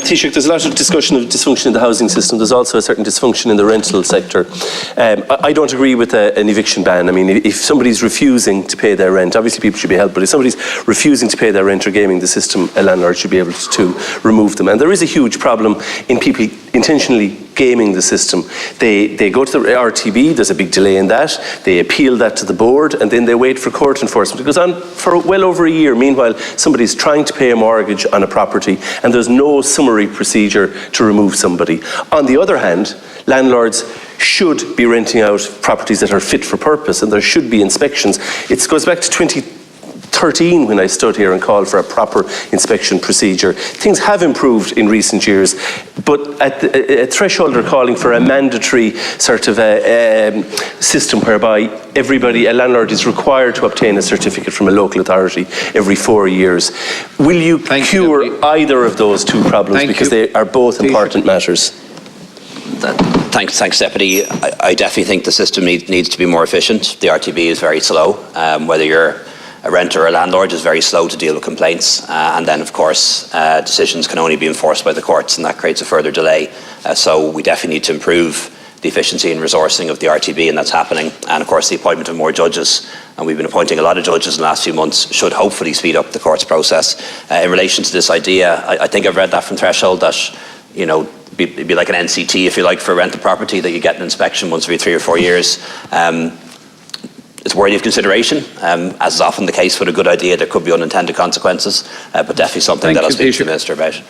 Taoiseach, there's a lot of discussion of dysfunction in the housing system. There's also a certain dysfunction in the rental sector. I don't agree with an eviction ban. I mean, if somebody's refusing to pay their rent, obviously people should be helped, but if somebody's refusing to pay their rent or gaming the system, a landlord should be able to remove them. And there is a huge problem in people intentionally gaming the system. They go to the RTB, there's a big delay in that, they appeal that to the board, and then they wait for court enforcement. It goes on for well over a year. Meanwhile, somebody's trying to pay a mortgage on a property, and there's no summary procedure to remove somebody. On the other hand, landlords should be renting out properties that are fit for purpose, and there should be inspections. It goes back to 2013 when I stood here and called for a proper inspection procedure. Things have improved in recent years, but at a threshold they're calling for a mandatory sort of a system whereby a landlord is required to obtain a certificate from a local authority every 4 years. Will you cure either of those two problems? Because they are both important matters. Thanks, Deputy. I definitely think the system needs to be more efficient. The RTB is very slow. Whether you're a renter or a landlord, is very slow to deal with complaints. And then, of course, decisions can only be enforced by the courts, and that creates a further delay. So we definitely need to improve the efficiency and resourcing of the RTB, and that's happening. And, of course, the appointment of more judges, and we've been appointing a lot of judges in the last few months, should hopefully speed up the court's process. In relation to this idea, I think I've read that from Threshold that, you know, it'd be like an NCT, if you like, for a rental property, that you get an inspection once every 3 or 4 years. It's worthy of consideration. As is often the case with a good idea, there could be unintended consequences, but definitely something that I'll speak to the Minister about.